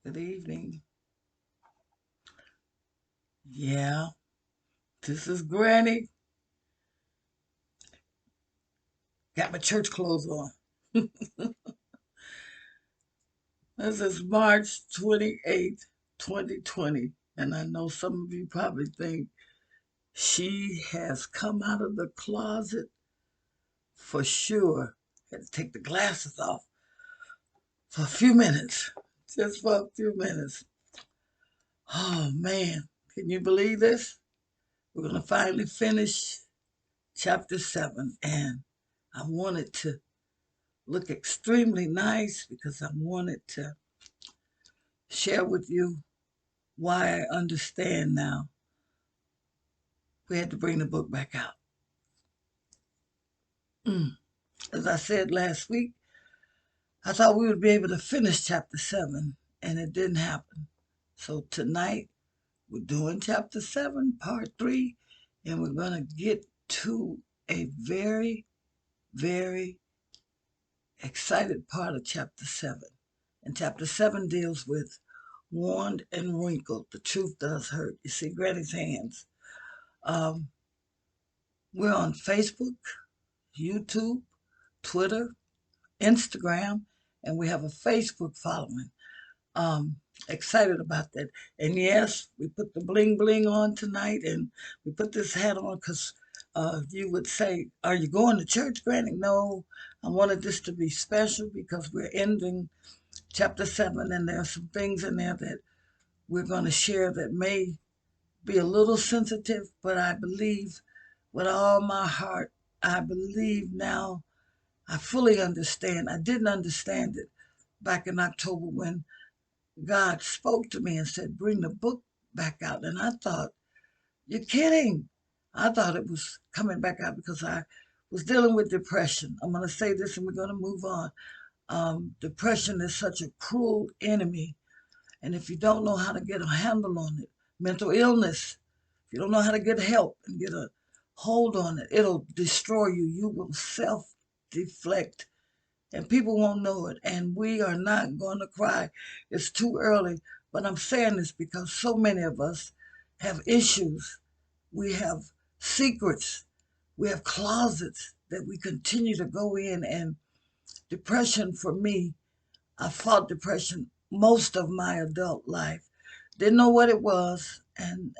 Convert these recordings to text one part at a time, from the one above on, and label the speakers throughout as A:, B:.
A: Good evening. Yeah, this is Granny. Got my church clothes on. This is March 28th, 2020. And I know some of you probably think she has come out of the closet for sure. Had to take the glasses off for a few minutes. Just for a few minutes. Oh man, can you believe this? We're going to finally finish chapter 7. And I wanted to look extremely nice because I wanted to share with you why I understand now. We had to bring the book back out. As I said last week, I thought we would be able to finish chapter 7, and it didn't happen. So tonight, we're doing chapter 7, part 3, and we're going to get to a very, very excited part of chapter 7. And chapter 7 deals with warned and wrinkled. The truth does hurt. You see Granny's hands. Um, we're on Facebook, YouTube, Twitter, Instagram, and we have a Facebook following. Um, Excited about that. And yes, we put the bling bling on tonight, and we put this hat on because you would say, "Are you going to church, Granny?" No, I wanted this to be special because we're ending chapter 7, and there are some things in there that we're going to share that may be a little sensitive, but I believe with all my heart, I believe now I fully understand. I didn't understand it back in October when God spoke to me and said, bring the book back out. And I thought, you're kidding. I thought it was coming back out because I was dealing with depression. I'm going to say this and we're going to move on. Depression is such a cruel enemy. And if you don't know how to get a handle on it, mental illness, if you don't know how to get help and get a hold on it, it'll destroy you. You will self deflect and people won't know it. And we are not going to cry. It's too early. But I'm saying this because so many of us have issues. We have secrets. We have closets that we continue to go in. And depression for me, I fought depression most of my adult life. Didn't know what it was. And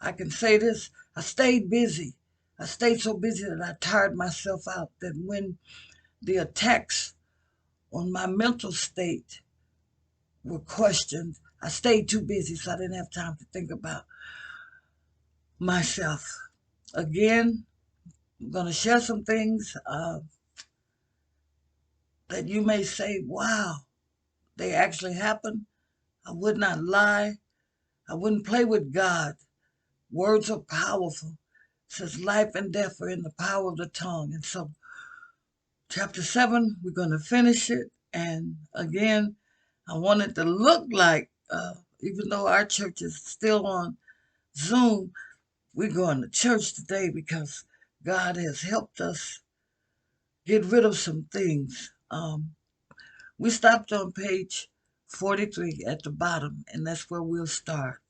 A: I can say this, I stayed busy. I stayed so busy that I tired myself out. That when the attacks on my mental state were questioned, I stayed too busy, so I didn't have time to think about myself. Again, I'm going to share some things that you may say, wow, they actually happened. I would not lie. I wouldn't play with God. Words are powerful. It says life and death are in the power of the tongue. And so, chapter 7, we're going to finish it. And again, I want it to look like, even though our church is still on Zoom, we're going to church today because God has helped us get rid of some things. We stopped on page 43 at the bottom, and that's where we'll start.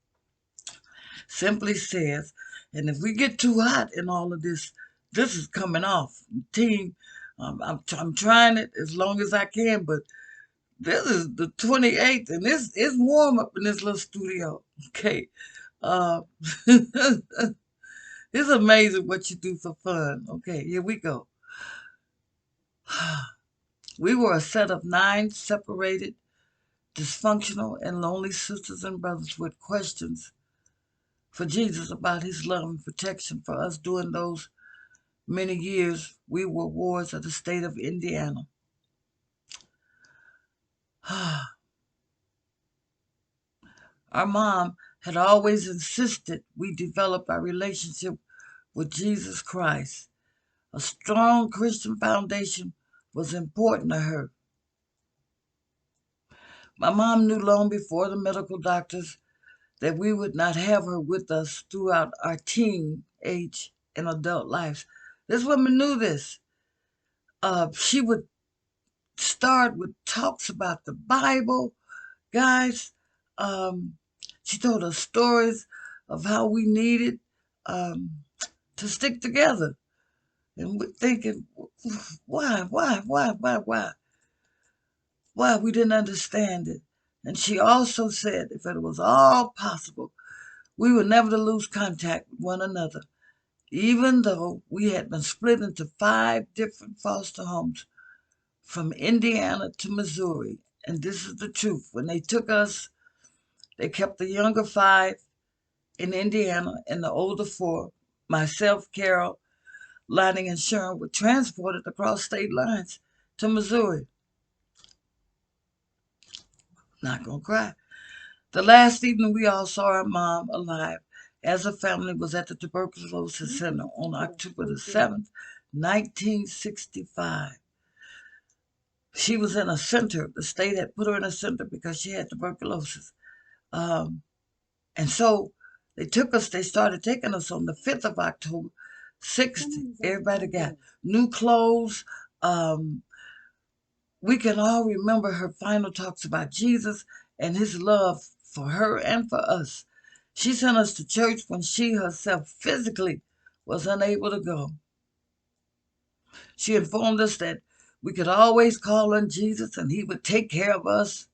A: Simply says, and if we get too hot in all of this, this is coming off. Team, I'm trying it as long as I can, but this is the 28th, and it's warm up in this little studio. Okay. Uh, it's amazing what you do for fun. Okay, here we go. We were a set of 9 separated, dysfunctional, and lonely sisters and brothers with questions for Jesus about his love and protection for us during those many years we were wards of the state of Indiana. Our mom had always insisted we develop our relationship with Jesus Christ. A strong Christian foundation was important to her. My mom knew long before the medical doctors that we would not have her with us throughout our teen age and adult lives. This woman knew this. She would start with talks about the Bible. Guys, Um, she told us stories of how we needed um, to stick together. And we're thinking, why? Why? We didn't understand it. And she also said if it was all possible, we were never to lose contact with one another, even though we had been split into 5 different foster homes from Indiana to Missouri. And this is the truth. When they took us, they kept the younger 5 in Indiana and the older 4, myself, Carol, Lonnie, and Sharon, were transported across state lines to Missouri. Not gonna cry. The last evening we all saw our mom alive as a family was at the Tuberculosis Center on October the 7th, 1965. She was in a center. The state had put her in a center because she had tuberculosis. Um, and so they started taking us on the 5th of October, 60. Everybody got new clothes. Um, we can all remember her final talks about Jesus and his love for her and for us. She sent us to church when she herself physically was unable to go. She informed us that we could always call on Jesus and he would take care of us.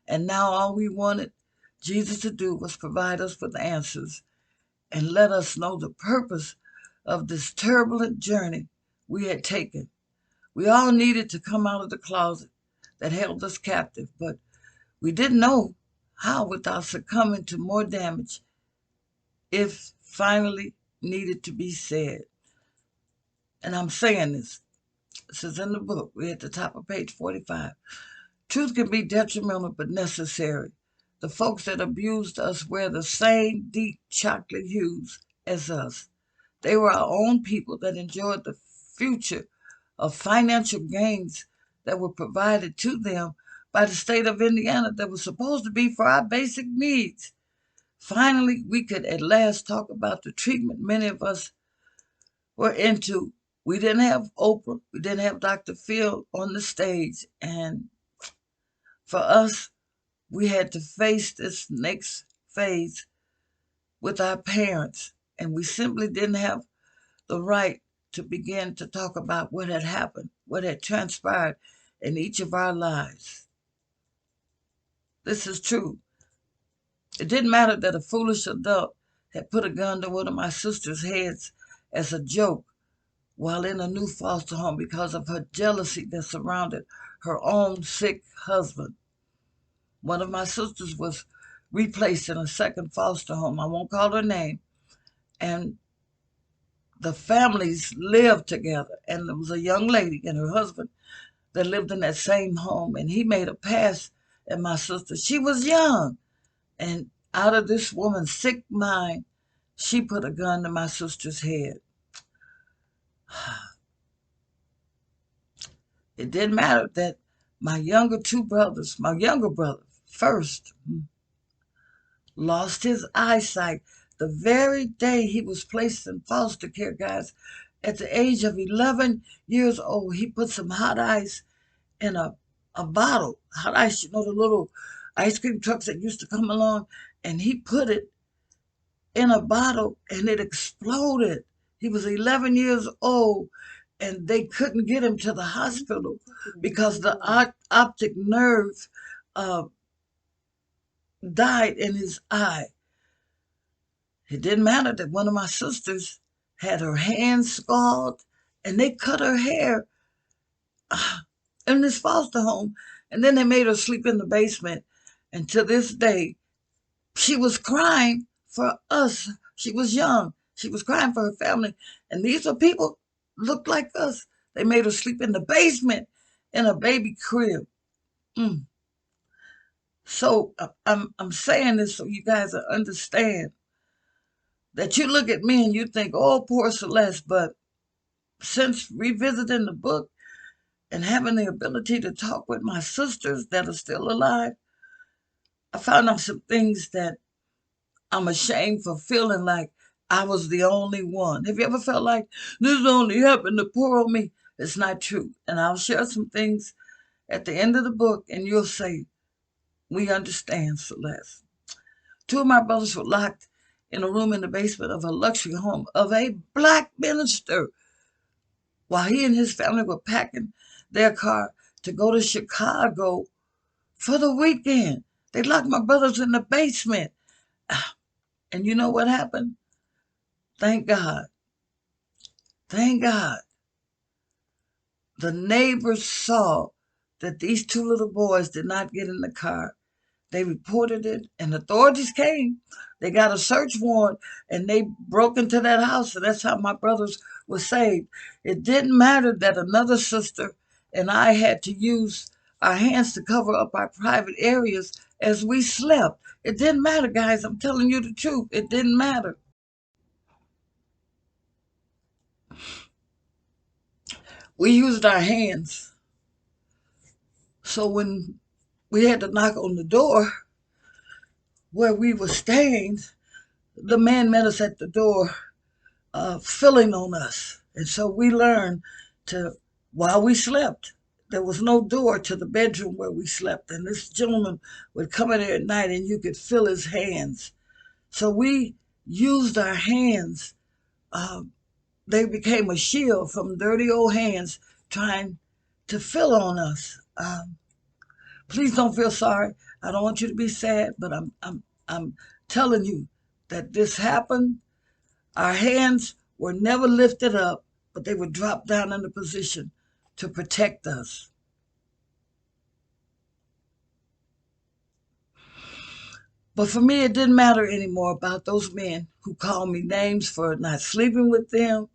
A: And now all we wanted Jesus to do was provide us with answers and let us know the purpose of this turbulent journey we had taken. We all needed to come out of the closet that held us captive, but we didn't know how without succumbing to more damage if finally needed to be said. And I'm saying this. This is in the book. We're at the top of page 45. Truth can be detrimental but necessary. The folks that abused us wear the same deep chocolate hues as us. They were our own people that enjoyed the future of financial gains that were provided to them by the state of Indiana that was supposed to be for our basic needs. Finally, we could at last talk about the treatment many of us were into. We didn't have Oprah, we didn't have Dr. Phil on the stage, and for us, we had to face this next phase with our parents, and we simply didn't have the right to begin to talk about what had happened, what had transpired in each of our lives. This is true. It didn't matter that a foolish adult had put a gun to one of my sister's heads as a joke while in a new foster home because of her jealousy that surrounded her own sick husband. One of my sisters was replaced in a second foster home. I won't call her name. And the families lived together. And there was a young lady and her husband that lived in that same home. And he made a pass at my sister. She was young. And out of this woman's sick mind, she put a gun to my sister's head. It didn't matter that my younger brother first lost his eyesight the very day he was placed in foster care, guys. At the age of 11 years old, he put some hot ice in a bottle. Hot ice, you know, the little ice cream trucks that used to come along, and he put it in a bottle and it exploded. He was 11 years old and they couldn't get him to the hospital because the optic nerve uh, died in his eye. It didn't matter that one of my sisters had her hands scalded and they cut her hair in this foster home. And then they made her sleep in the basement. And to this day, she was crying for us. She was young. She was crying for her family. And these are people looked like us. They made her sleep in the basement in a baby crib. Mm. So I'm saying this so you guys understand that you look at me and you think, oh, poor Celeste. But since revisiting the book and having the ability to talk with my sisters that are still alive, I found out some things that I'm ashamed for feeling like I was the only one. Have you ever felt like this only happened to poor old me? It's not true. And I'll share some things at the end of the book, and you'll say, we understand, Celeste. Two of my brothers were locked in a room in the basement of a luxury home of a black minister while he and his family were packing their car to go to Chicago for the weekend. They locked my brothers in the basement. And you know what happened? Thank God. Thank God. The neighbors saw that these two little boys did not get in the car. They reported it, and authorities came. They got a search warrant, and they broke into that house, and that's how my brothers were saved. It didn't matter that another sister and I had to use our hands to cover up our private areas as we slept. It didn't matter, guys. I'm telling you the truth. It didn't matter. We used our hands. So when we had to knock on the door where we were staying, the man met us at the door, filling on us. And so we learned to, while we slept, there was no door to the bedroom where we slept. And this gentleman would come in there at night and you could feel his hands. So we used our hands. They became a shield from dirty old hands trying to fill on us. Please don't feel sorry. I don't want you to be sad, but I'm telling you that this happened. Our hands were never lifted up, but they were dropped down in a position to protect us. But for me, it didn't matter anymore about those men who called me names for not sleeping with them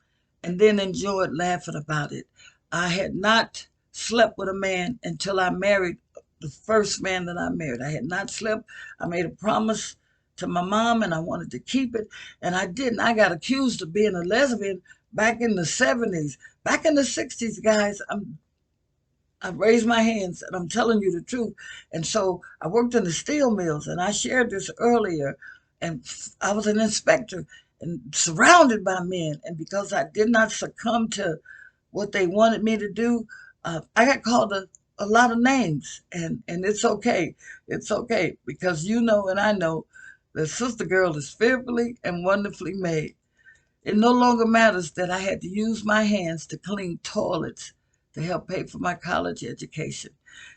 A: and then enjoyed laughing about it. I had not slept with a man until I married the first man that I married. I had not slept. I made a promise to my mom and I wanted to keep it, and I didn't. I got accused of being a lesbian back in the 70s. Back in the 60s, guys, I raised my hands and I'm telling you the truth. And so I worked in the steel mills and I shared this earlier. And I was an inspector and surrounded by men. And because I did not succumb to what they wanted me to do, I got called a lot of names. And it's okay. It's okay because you know and I know that Sister Girl is fearfully and wonderfully made. It no longer matters that I had to use my hands to clean toilets to help pay for my college education.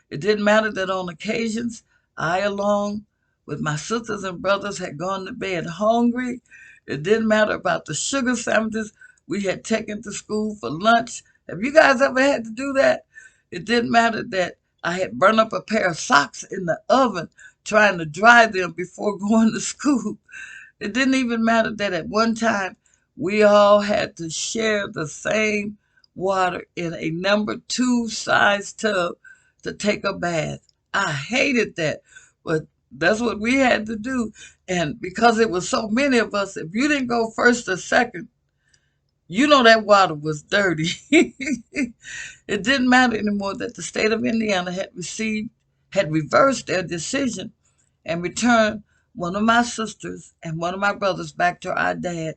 A: It didn't matter that on occasions I, along with my sisters and brothers, had gone to bed hungry. It didn't matter about the sugar sandwiches we had taken to school for lunch. Have you guys ever had to do that? It didn't matter that I had burned up a pair of socks in the oven trying to dry them before going to school. It didn't even matter that at one time we all had to share the same water in a number 2 size tub to take a bath. I hated that, but that's what we had to do. And because it was so many of us, if you didn't go first or second, you know that water was dirty. It didn't matter anymore that the state of Indiana had reversed their decision and returned one of my sisters and one of my brothers back to our dad,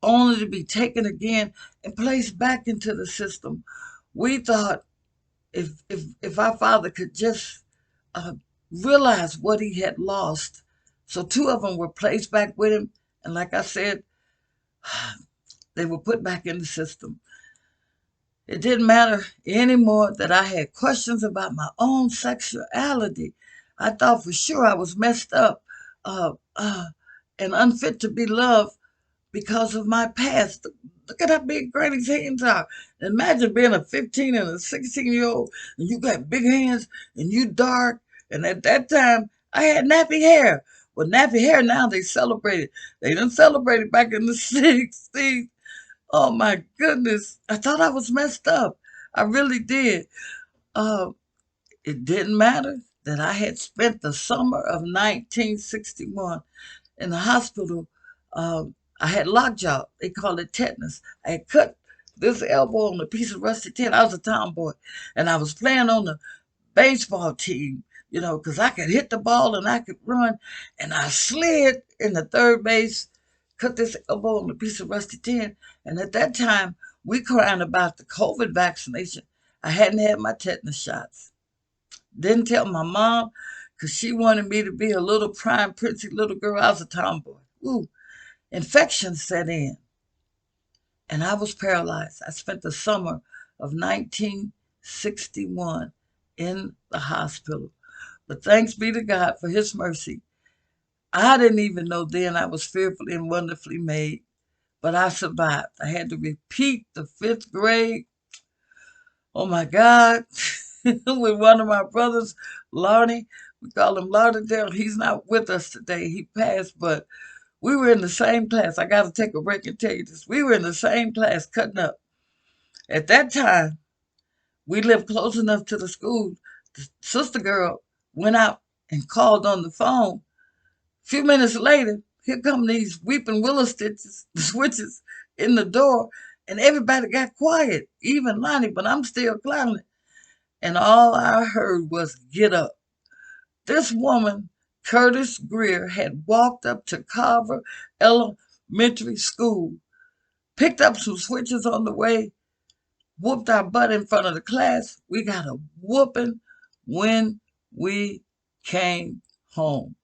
A: only to be taken again and placed back into the system. We thought if our father could just uh, realize what he had lost. So 2 of them were placed back with him, and like I said, they were put back in the system. It didn't matter anymore that I had questions about my own sexuality. I thought for sure I was messed up uh, uh, and unfit to be loved because of my past. Look at how big Granny's hands are. Imagine being a 15 and a 16-year-old and you got big hands and you dark. And at that time, I had nappy hair. Well, nappy hair now they celebrate it. They didn't celebrate it back in the 60s. Oh my goodness. I thought I was messed up. I really did. Uh, it didn't matter that I had spent the summer of 1961 in the hospital. I had lockjaw. They called it tetanus. I had cut this elbow on a piece of rusty tin. I was a tomboy. And I was playing on the baseball team, because I could hit the ball and I could run. And I slid in the third base, cut this elbow on a piece of rusty tin. And at that time, we crying about the COVID vaccination. I hadn't had my tetanus shots. Didn't tell my mom. because she wanted me to be a little prime, princey little girl. I was a tomboy. Ooh, infection set in, and I was paralyzed. I spent the summer of 1961 in the hospital. But thanks be to God for his mercy. I didn't even know then I was fearfully and wonderfully made, but I survived. I had to repeat the fifth grade. Oh my God. With one of my brothers, Larney. We call him Lauderdale. He's not with us today. He passed, but we were in the same class. I got to take a break and tell you this. We were in the same class cutting up. At that time, we lived close enough to the school. The sister girl went out and called on the phone. A few minutes later, here come these weeping willow stitches, switches in the door, and everybody got quiet, even Lonnie, but I'm still clowning. And all I heard was, "Get up." This woman, Curtis Greer, had walked up to Carver Elementary School, picked up some switches on the way, whooped our butt in front of the class. We got a whooping when we came home.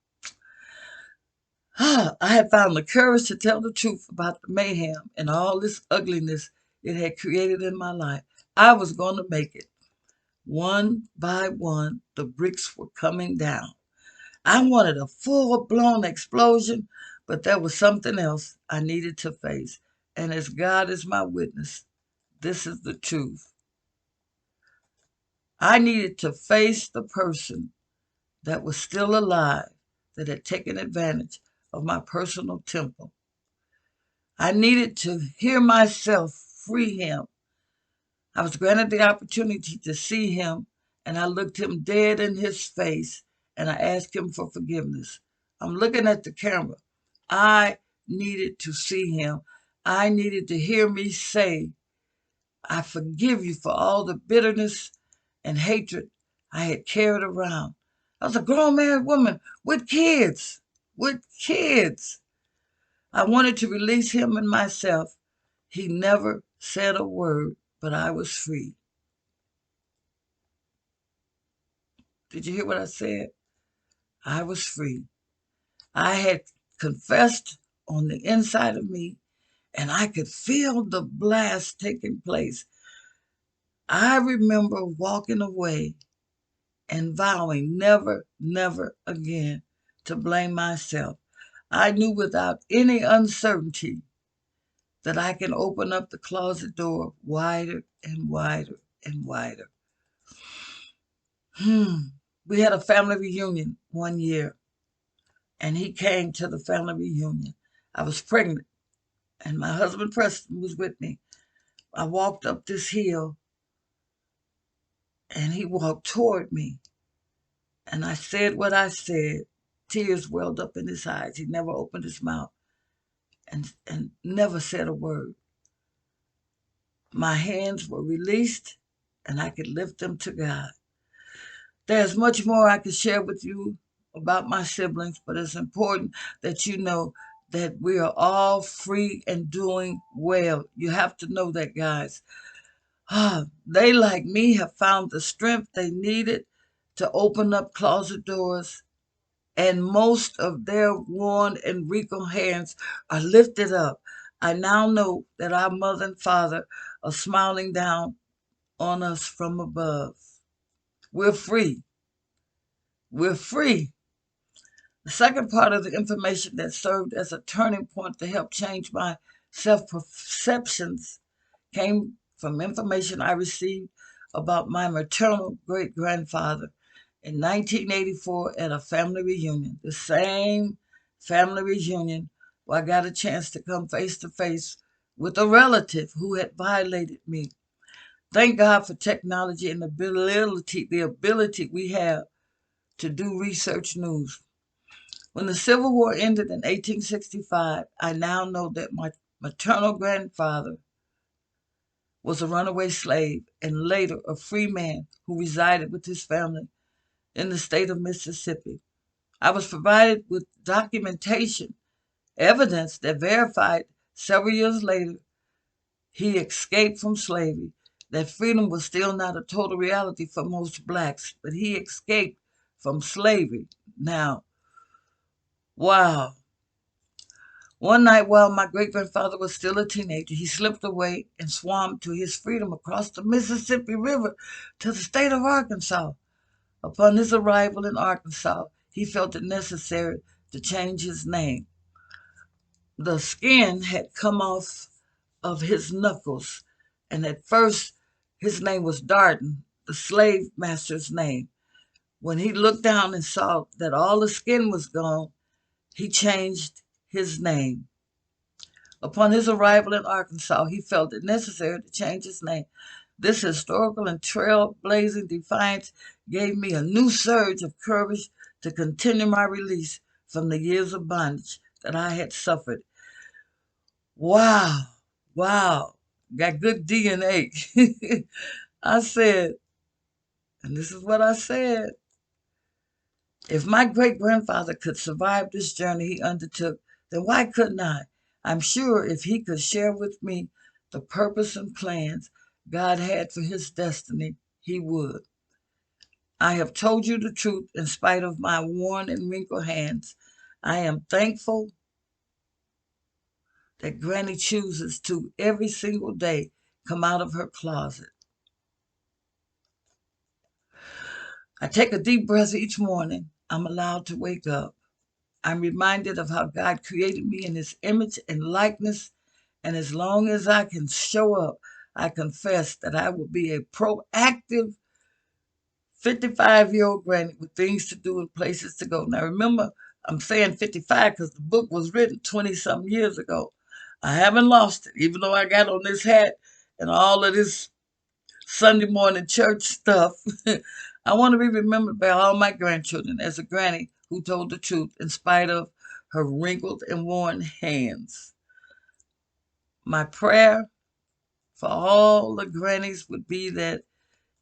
A: I had found the courage to tell the truth about the mayhem and all this ugliness it had created in my life. I was going to make it. One by one, the bricks were coming down. I wanted a full-blown explosion, but there was something else I needed to face. And as God is my witness, this is the truth. I needed to face the person that was still alive, that had taken advantage of my personal temple. I needed to hear myself free him. I was granted the opportunity to see him, and I looked him dead in his face, and I asked him for forgiveness. I'm looking at the camera. I needed to see him. I needed to hear me say, "I forgive you for all the bitterness and hatred I had carried around." I was a grown married woman with kids, with kids. I wanted to release him and myself. He never said a word, but I was free. Did you hear what I said? I was free. I had confessed on the inside of me, and I could feel the blast taking place. I remember walking away and vowing never, never again to blame myself. I knew without any uncertainty that I can open up the closet door wider and wider and wider. We had a family reunion one year, and he came to the family reunion. I was pregnant, and my husband Preston was with me. I walked up this hill, and he walked toward me, and I said what I said. Tears welled up in his eyes. He never opened his mouth and never said a word. My hands were released, and I could lift them to God. There's much more I could share with you about my siblings, but it's important that you know that we are all free and doing well. You have to know that, guys. They, like me, have found the strength they needed to open up closet doors, and most of their worn and wrinkled hands are lifted up. I now know that our mother and father are smiling down on us from above. We're free. We're free. The second part of the information that served as a turning point to help change my self perceptions came from information I received about my maternal great grandfather in 1984 at a family reunion. The same family reunion where I got a chance to come face to face with a relative who had violated me. Thank God for technology and the ability we have to do research news. When the Civil War ended in 1865, I now know that my maternal grandfather was a runaway slave and later a free man who resided with his family in the state of Mississippi. I was provided with documentation, evidence that verified several years later he escaped from slavery, that freedom was still not a total reality for most blacks, but he escaped from slavery. Now, wow. One night while my great-grandfather was still a teenager, he slipped away and swam to his freedom across the Mississippi River to the state of Arkansas. Upon his arrival in Arkansas, he felt it necessary to change his name. The skin had come off of his knuckles, and at first his name was Darden, the slave master's name. When he looked down and saw that all the skin was gone, he changed his name. Upon his arrival in Arkansas, he felt it necessary to change his name. This historical and trailblazing defiance gave me a new surge of courage to continue my release from the years of bondage that I had suffered. Wow, wow, got good DNA. I said, and this is what I said, if my great-grandfather could survive this journey he undertook, then why couldn't I? I'm sure if he could share with me the purpose and plans God had for his destiny, he would. I have told you the truth in spite of my worn and wrinkled hands. I am thankful that Granny chooses to every single day come out of her closet. I take a deep breath each morning. I'm allowed to wake up. I'm reminded of how God created me in his image and likeness, and as long as I can show up, I confess that I will be a proactive 55-year-old granny with things to do and places to go. Now remember, I'm saying 55 because the book was written 20-something years ago. I haven't lost it, even though I got on this hat and all of this Sunday morning church stuff. I want to be remembered by all my grandchildren as a granny who told the truth in spite of her wrinkled and worn hands. My prayer for all the grannies would be that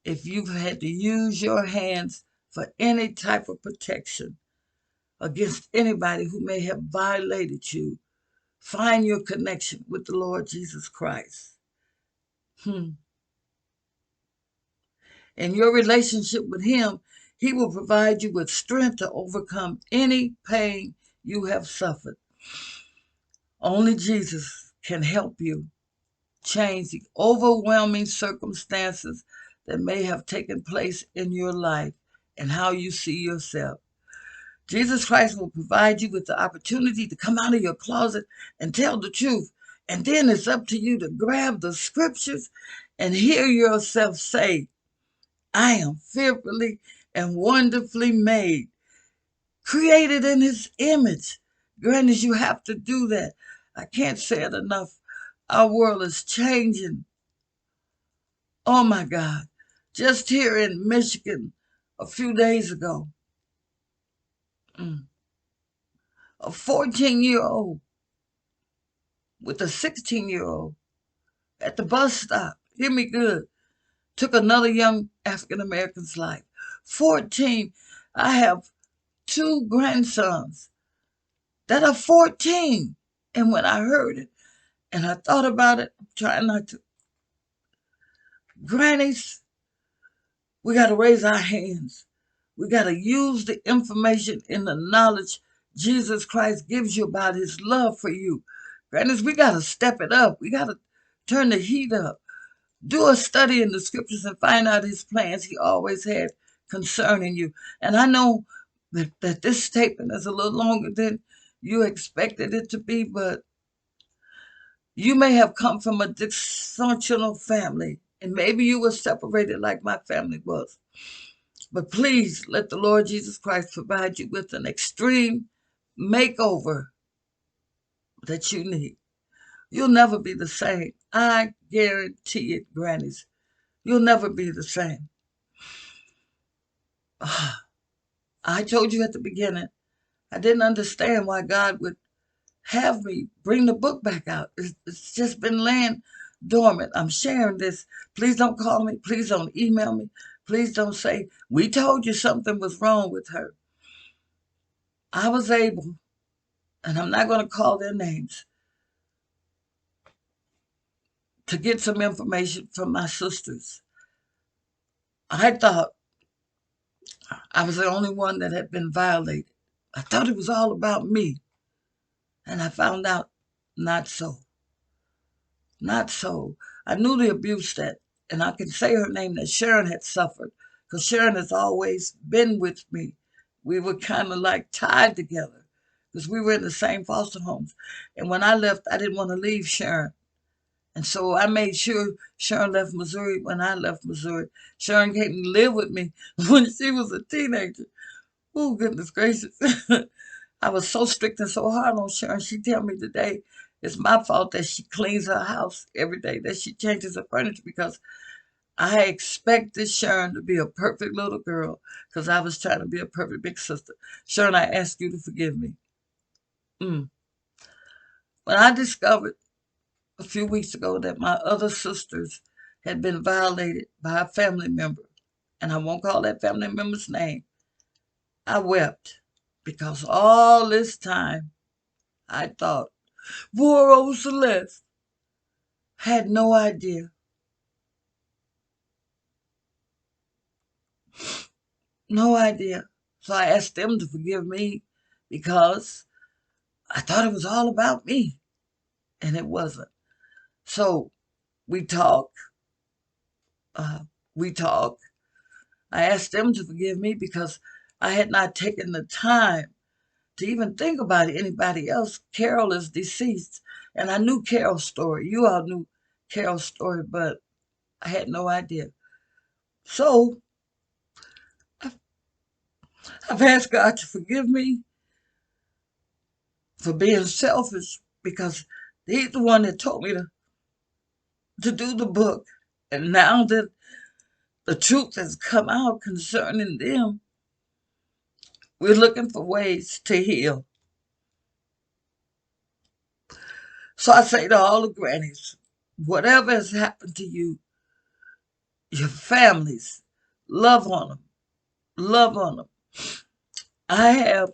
A: if you've had to use your hands for any type of protection against anybody who may have violated you, find your connection with the Lord Jesus Christ. In your relationship with him, he will provide you with strength to overcome any pain you have suffered. Only Jesus can help you change the overwhelming circumstances that may have taken place in your life and how you see yourself. Jesus Christ will provide you with the opportunity to come out of your closet and tell the truth. And then it's up to you to grab the scriptures and hear yourself say, I am fearfully and wonderfully made, created in his image. Granted, you have to do that. I can't say it enough. Our world is changing. Oh my God. Just here in Michigan a few days ago, a 14-year-old with a 16-year-old at the bus stop, hear me good, took another young African American's life. 14. I have two grandsons that are 14. And when I heard it and I thought about it, I'm trying not to. Grannies, we got to raise our hands. We got to use the information and the knowledge Jesus Christ gives you about his love for you. Grannies, we got to step it up. We got to turn the heat up. Do a study in the scriptures and find out his plans he always had concerning you. And I know that this statement is a little longer than you expected it to be, but you may have come from a dysfunctional family, and maybe you were separated like my family was. But please let the Lord Jesus Christ provide you with an extreme makeover that you need. You'll never be the same. I guarantee it, grannies. You'll never be the same. I told you at the beginning, I didn't understand why God would have me bring the book back out. It's just been laying dormant. I'm sharing this. Please don't call me. Please don't email me. Please don't say, we told you something was wrong with her. I was able, and I'm not going to call their names, to get some information from my sisters. I thought I was the only one that had been violated. I thought it was all about me, and I found out not so. Not so. I knew the abuse that, and I can say her name, that Sharon had suffered, because Sharon has always been with me. We were kind of like tied together because we were in the same foster homes. And when I left, I didn't want to leave Sharon. And so I made sure Sharon left Missouri when I left Missouri. Sharon came to live with me when she was a teenager. Oh, goodness gracious. I was so strict and so hard on Sharon. She tell me today it's my fault that she cleans her house every day, that she changes her furniture, because I expected Sharon to be a perfect little girl because I was trying to be a perfect big sister. Sharon, I ask you to forgive me. Mm. When I discovered a few weeks ago that my other sisters had been violated by a family member, and I won't call that family member's name, I wept because all this time I thought poor old Celeste had no idea, no idea. So I asked them to forgive me because I thought it was all about me, and it wasn't. So we talk, uh, we talk. I asked them to forgive me because I had not taken the time to even think about anybody else. Carol is deceased, and I knew Carol's story. You all knew Carol's story, but I had no idea. So I've asked God to forgive me for being selfish because He's the one that told me to do the book. And now that the truth has come out concerning them, we're looking for ways to heal. So I say to all the grannies, whatever has happened to you, your families, love on them. Love on them. I have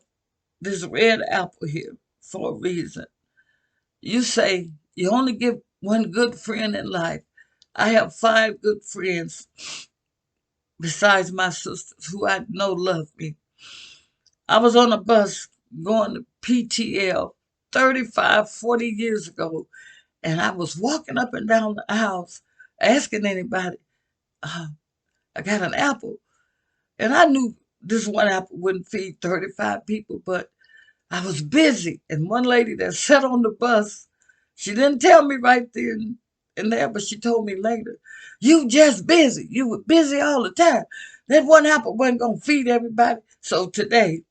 A: this red apple here for a reason. You say you only get one good friend in life. I have 5 good friends besides my sisters who I know love me. I was on a bus going to PTL 35, 40 years ago, and I was walking up and down the aisles asking anybody, uh, I got an apple. And I knew this one apple wouldn't feed 35 people, but I was busy. And one lady that sat on the bus, she didn't tell me right then and there, but she told me later, you just busy. You were busy all the time. That one apple wasn't going to feed everybody. So today,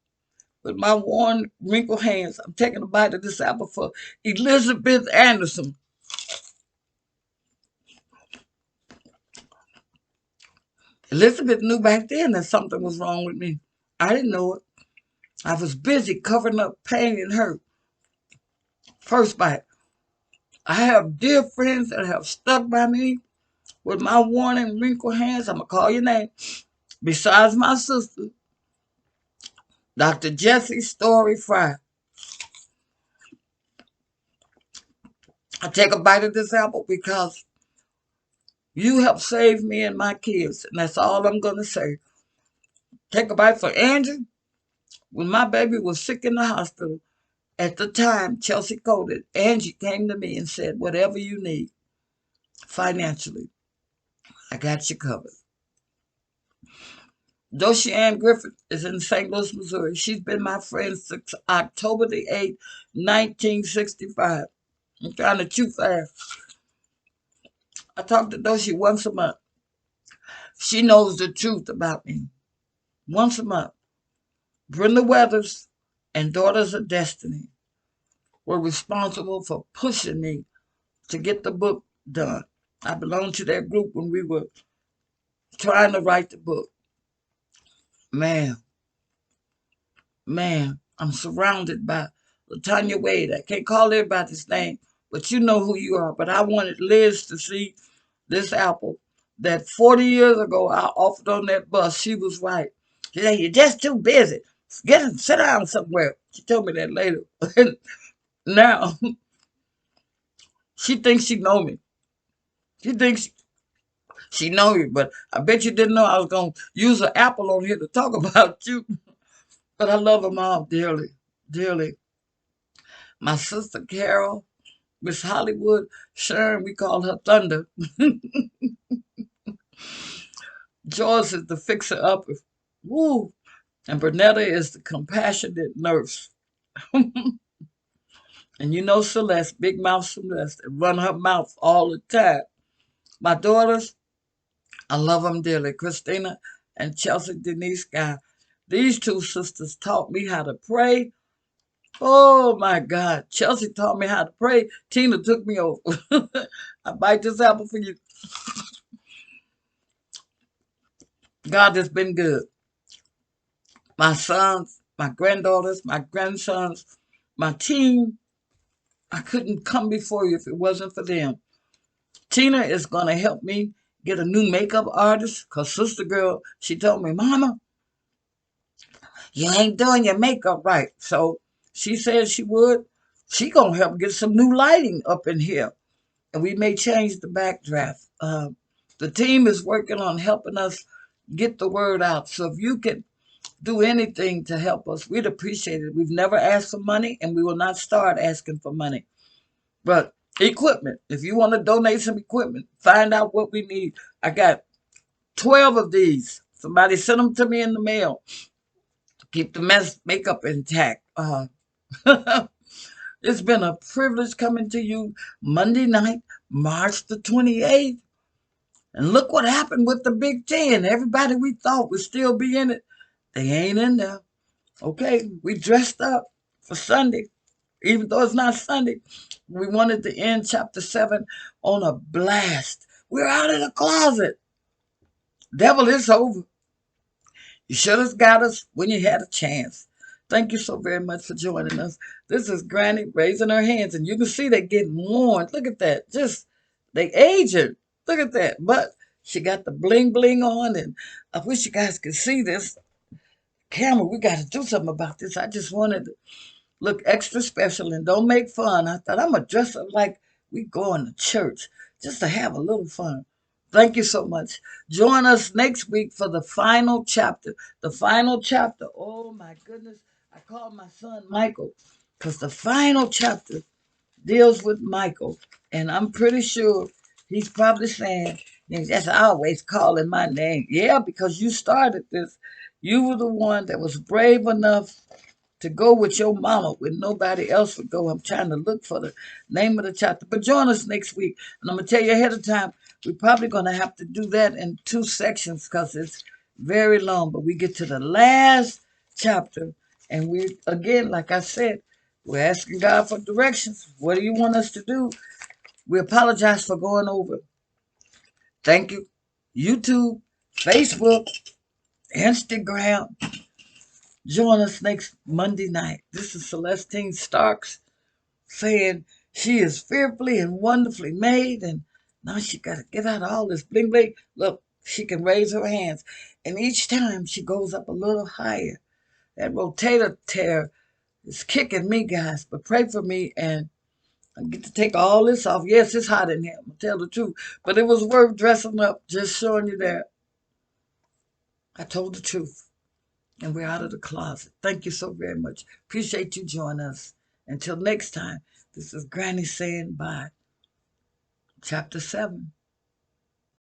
A: with my worn, wrinkled hands, I'm taking a bite of this apple for Elizabeth Anderson. Elizabeth knew back then that something was wrong with me. I didn't know it. I was busy covering up pain and hurt. First bite. I have dear friends that have stuck by me with my worn and wrinkled hands. I'm going to call your name. Besides my sister, Dr. Jessie Story Fry. I take a bite of this apple because you helped save me and my kids. And that's all I'm going to say. Take a bite for Angie. When my baby was sick in the hospital, at the time, Chelsea coded, Angie came to me and said, whatever you need financially, I got you covered. Doshi Ann Griffith is in St. Louis, Missouri. She's been my friend since October the 8th, 1965. I'm trying to chew fast. I talk to Doshi once a month. She knows the truth about me. Once a month. Brenda Weathers and Daughters of Destiny were responsible for pushing me to get the book done. I belonged to that group when we were trying to write the book. Man, man, I'm surrounded by LaTanya Wade. I can't call everybody's name, but you know who you are. But I wanted Liz to see this apple that 40 years ago I offered on that bus. She was right. She said, you're just too busy. Sit down somewhere. She told me that later. Now, she thinks she know me. She thinks She know you, but I bet you didn't know I was going to use an apple on here to talk about you. But I love them all dearly, dearly. My sister Carol, Miss Hollywood, Sharon, we call her Thunder. Joyce is the fixer-upper. Woo! And Bernetta is the compassionate nurse. And you know Celeste, Big Mouth Celeste, and run her mouth all the time. My daughters, I love them dearly. Christina and Chelsea Denise Guy. These two sisters taught me how to pray. Oh my God. Chelsea taught me how to pray. Tina took me over. I bite this apple for you. God has been good. My sons, my granddaughters, my grandsons, my team. I couldn't come before you if it wasn't for them. Tina is going to help me get a new makeup artist because Sister Girl, she told me, Mama, you ain't doing your makeup right. So she said she would. She going to help get some new lighting up in here. And we may change the backdraft. The team is working on helping us get the word out. So if you can do anything to help us, we'd appreciate it. We've never asked for money, and we will not start asking for money. But equipment, if you want to donate some equipment, find out what we need. I got 12 of these. Somebody sent them to me in the mail. Keep the makeup intact. It's been a privilege coming to you Monday night, March the 28th. And look what happened with the Big Ten. Everybody we thought would still be in it, they ain't in there. Okay, we dressed up for Sunday, even though it's not Sunday. We wanted to end chapter 7 on a blast. We're out of the closet. Devil, it's over. You should have got us when you had a chance. Thank you so very much for joining us. This is Granny raising her hands, and you can see they're getting worn. Look at that. Just, they aging. Look at that. But she got the bling bling on, and I wish you guys could see this camera. We got to do something about this. I just wanted to look extra special and don't make fun. I thought I'm going to dress up like we going to church just to have a little fun. Thank you so much. Join us next week for the final chapter. The final chapter. Oh my goodness. I called my son Michael because the final chapter deals with Michael. And I'm pretty sure he's probably saying, that's always calling my name. Yeah, because you started this. You were the one that was brave enough to go with your mama when nobody else would go. I'm trying to look for the name of the chapter. But join us next week. And I'm going to tell you ahead of time, we're probably going to have to do that in 2 sections because it's very long. But we get to the last chapter. And we, again, like I said, we're asking God for directions. What do you want us to do? We apologize for going over. Thank you. YouTube, Facebook, Instagram. Join us next Monday night. This is Celestine Starks saying she is fearfully and wonderfully made, and now she got to get out of all this bling bling. Look, she can raise her hands, and each time she goes up a little higher. That rotator tear is kicking me, guys, but pray for me, and I get to take all this off. Yes, it's hot in here, I'm going to tell the truth, but it was worth dressing up, just showing you that I told the truth. And we're out of the closet. Thank you so very much. Appreciate you joining us. Until next time, this is Granny saying bye. Chapter 7.